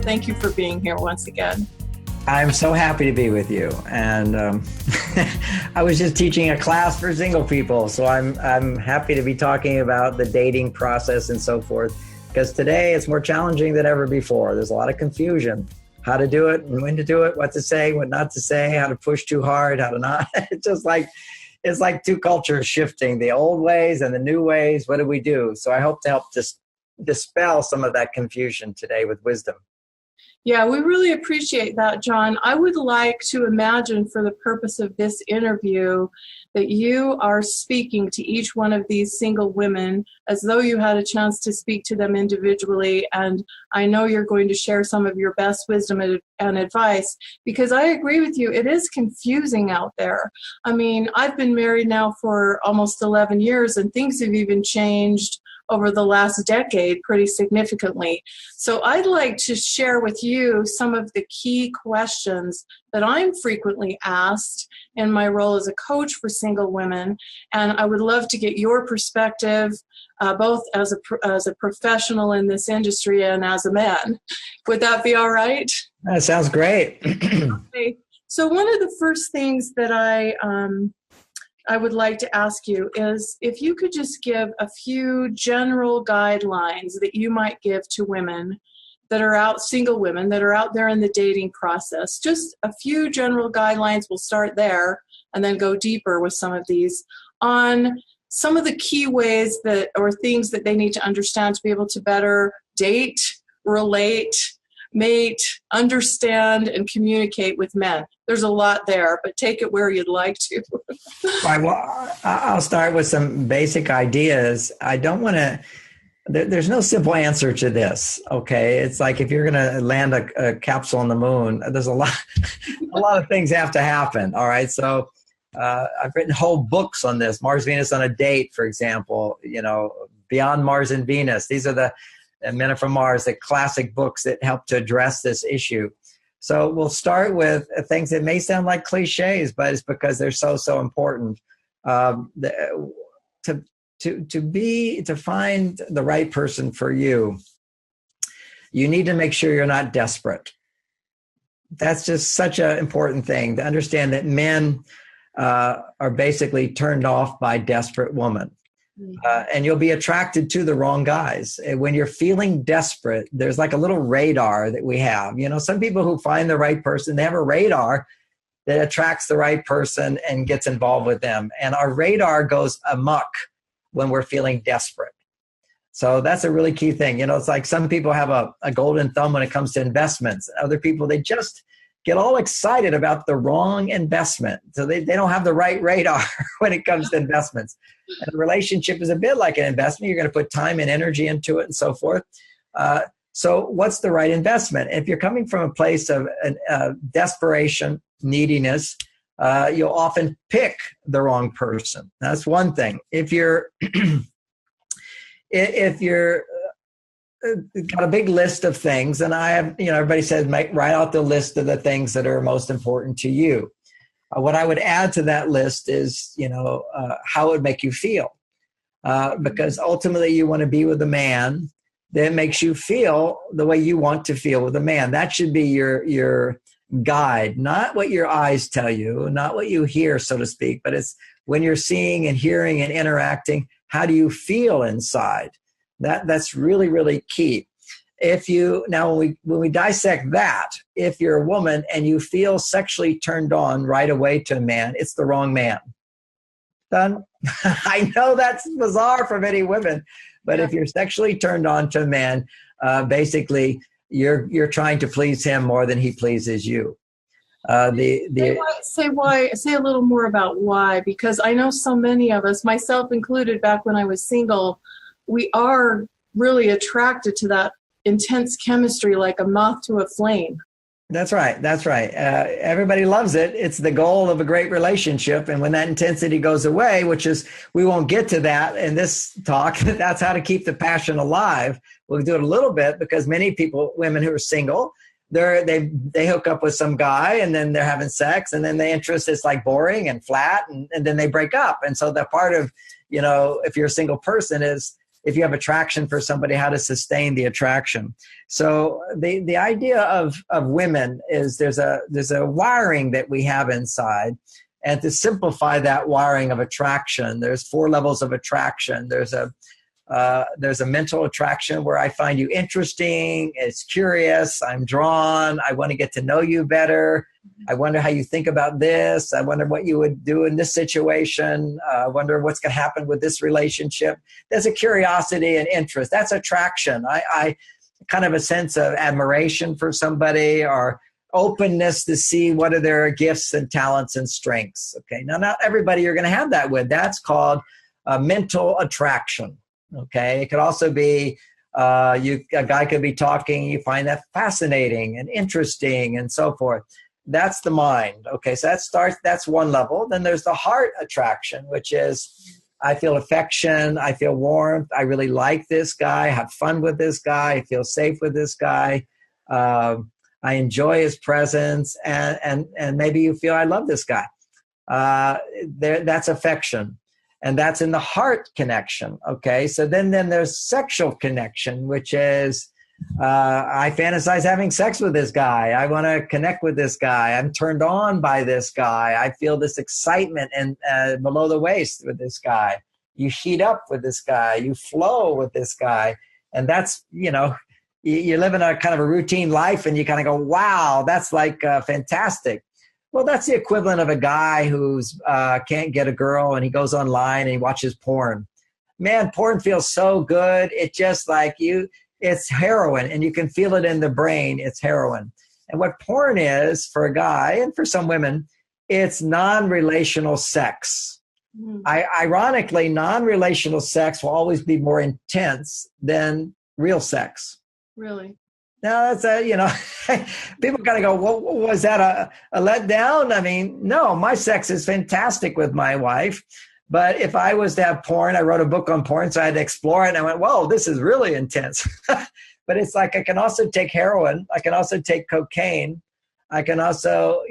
Thank you for being here once again. I'm so happy to be with you. And I was just teaching a class for single people. So I'm happy to be talking about the dating process and so forth, because today it's more challenging than ever before. There's a lot of confusion. How to do it, when to do it, what to say, what not to say, how to push too hard, how to not. It's like two cultures shifting, the old ways and the new ways. What do we do? So I hope to help dispel some of that confusion today with wisdom. Yeah, we really appreciate that, John. I would like to imagine, for the purpose of this interview, that you are speaking to each one of these single women as though you had a chance to speak to them individually. And I know you're going to share some of your best wisdom and advice, because I agree with you. It is confusing out there. I mean, I've been married now for almost 11 years, and things have even changed over the last decade pretty significantly. So I'd like to share with you some of the key questions that I'm frequently asked in my role as a coach for single women. And I would love to get your perspective, both as a professional in this industry and as a man. Would that be all right? That sounds great. Okay. So one of the first things that I would like to ask you is if you could just give a few general guidelines that you might give to women that are out, single women that are out there in the dating process. Just a few general guidelines. We'll start there and then go deeper with some of these on some of the key ways that, or things that they need to understand to be able to better date, relate, mate, understand, and communicate with men. There's a lot there, but take it where you'd like to. Right, well, I'll start with some basic ideas. I don't want to, there's no simple answer to this, okay? It's like if you're going to land a capsule on the moon, there's a lot of things have to happen, all right? So I've written whole books on this, Mars, Venus on a Date, for example, Beyond Mars and Venus. These are the Men Are From Mars, the classic books that help to address this issue. So we'll start with things that may sound like cliches, but it's because they're so important. To find the right person for you, you need to make sure you're not desperate. That's just such an important thing, to understand that men are basically turned off by desperate women. And you'll be attracted to the wrong guys. When you're feeling desperate, there's like a little radar that we have. Some people who find the right person, they have a radar that attracts the right person and gets involved with them. And our radar goes amok when we're feeling desperate. So that's a really key thing. It's like some people have a golden thumb when it comes to investments. Other people, they just get all excited about the wrong investment. So they don't have the right radar when it comes to investments. And a relationship is a bit like an investment. You're going to put time and energy into it and so forth. So what's the right investment? If you're coming from a place of desperation, neediness, you'll often pick the wrong person. That's one thing. If you're got a big list of things, and I have, everybody says, write out the list of the things that are most important to you. What I would add to that list is, how it would make you feel. Because ultimately you want to be with a man that makes you feel the way you want to feel with a man. That should be your guide, not what your eyes tell you, not what you hear, so to speak, but it's when you're seeing and hearing and interacting, how do you feel inside? That's really, really key. When we dissect that, if you're a woman and you feel sexually turned on right away to a man, it's the wrong man. Done. I know that's bizarre for many women, but if you're sexually turned on to a man, basically you're trying to please him more than he pleases you. Say a little more about why, because I know so many of us, myself included, back when I was single, we are really attracted to that intense chemistry like a moth to a flame. That's right. Everybody loves it. It's the goal of a great relationship. And when that intensity goes away, which is, we won't get to that in this talk, that's how to keep the passion alive. We'll do it a little bit because many women who are single, they hook up with some guy and then they're having sex and then the interest is like boring and flat and then they break up. And so that part of, if you're a single person is if you have attraction for somebody, how to sustain the attraction. So the idea of women is there's a wiring that we have inside. And to simplify that wiring of attraction, there's 4 levels of attraction. There's a mental attraction where I find you interesting, it's curious, I'm drawn, I want to get to know you better. I wonder how you think about this. I wonder what you would do in this situation. I wonder what's going to happen with this relationship. There's a curiosity and interest. That's attraction. I kind of a sense of admiration for somebody, or openness to see what are their gifts and talents and strengths. Okay, now not everybody you're going to have that with. That's called mental attraction. Okay, it could also be a guy could be talking, you find that fascinating and interesting and so forth. That's the mind. Okay, so that's one level. Then there's the heart attraction, which is I feel affection, I feel warmth, I really like this guy, have fun with this guy, I feel safe with this guy. I enjoy his presence, and maybe you feel I love this guy. That's affection, and that's in the heart connection. Okay, so then there's sexual connection, which is I fantasize having sex with this guy. I want to connect with this guy. I'm turned on by this guy. I feel this excitement and below the waist with this guy. You heat up with this guy. You flow with this guy, and that's you live in a kind of a routine life and you kind of go, wow, that's like fantastic. Well, that's the equivalent of a guy who's can't get a girl and he goes online and he watches porn. Man, porn feels so good. It's just like it's heroin, and you can feel it in the brain. It's heroin. And what porn is for a guy and for some women, it's non-relational sex. Ironically, non-relational sex will always be more intense than real sex. Really? Now that's people kind of go, well, was that a letdown? I mean, no, my sex is fantastic with my wife. But if I was to have porn, I wrote a book on porn, so I had to explore it. And I went, whoa, this is really intense. But it's like I can also take heroin. I can also take cocaine. I can also,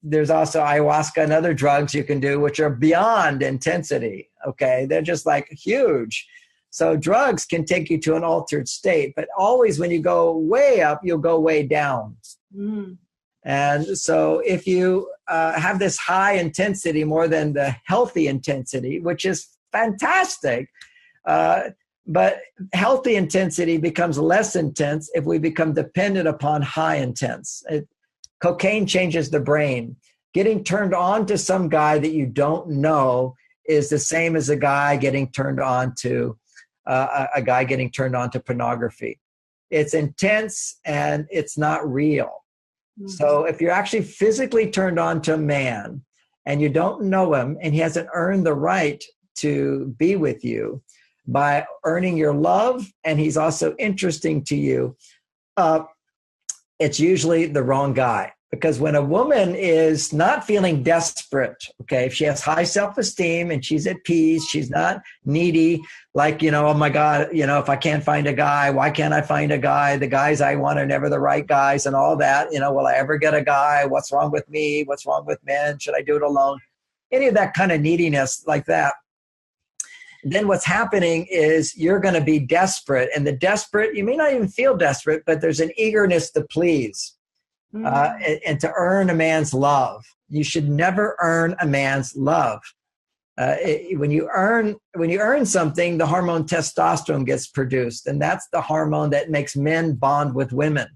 there's also ayahuasca and other drugs you can do, which are beyond intensity. Okay, they're just like huge. So drugs can take you to an altered state, but always when you go way up, you'll go way down. And so if you have this high intensity more than the healthy intensity, which is fantastic, but healthy intensity becomes less intense if we become dependent upon high intense. Cocaine changes the brain. Getting turned on to some guy that you don't know is the same as a guy getting turned on to pornography. It's intense and it's not real. So if you're actually physically turned on to a man and you don't know him and he hasn't earned the right to be with you by earning your love, and he's also interesting to you, it's usually the wrong guy. Because when a woman is not feeling desperate, okay, if she has high self-esteem and she's at peace, she's not needy, like, oh my God, if I can't find a guy, why can't I find a guy? The guys I want are never the right guys and all that. Will I ever get a guy? What's wrong with me? What's wrong with men? Should I do it alone? Any of that kind of neediness like that. Then what's happening is you're going to be desperate. And the desperate, you may not even feel desperate, but there's an eagerness to please. And to earn a man's love. You should never earn a man's love. When you earn something, the hormone testosterone gets produced, and that's the hormone that makes men bond with women.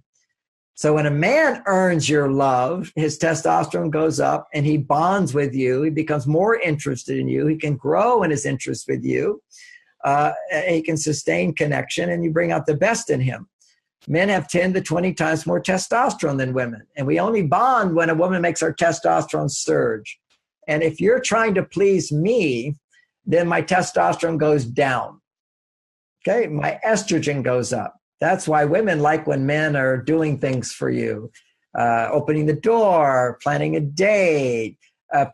So when a man earns your love, his testosterone goes up and he bonds with you. He becomes more interested in you. He can grow in his interest with you. He can sustain connection, and you bring out the best in him. Men have 10 to 20 times more testosterone than women. And we only bond when a woman makes our testosterone surge. And if you're trying to please me, then my testosterone goes down. Okay, my estrogen goes up. That's why women like when men are doing things for you, opening the door, planning a date,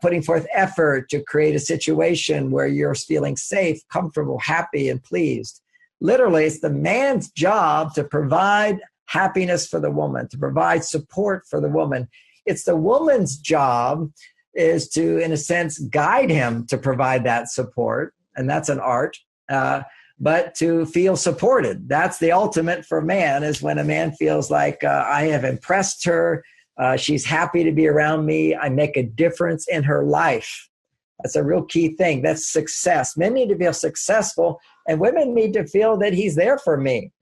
putting forth effort to create a situation where you're feeling safe, comfortable, happy, and pleased. Literally, it's the man's job to provide happiness for the woman, to provide support for the woman. It's the woman's job is to, in a sense, guide him to provide that support. And that's an art. but to feel supported. That's the ultimate for man, is when a man feels like I have impressed her. She's happy to be around me. I make a difference in her life. That's a real key thing. That's success. Men need to feel successful, and women need to feel that he's there for me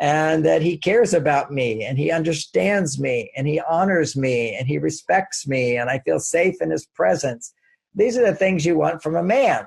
and that he cares about me and he understands me and he honors me and he respects me and I feel safe in his presence. These are the things you want from a man.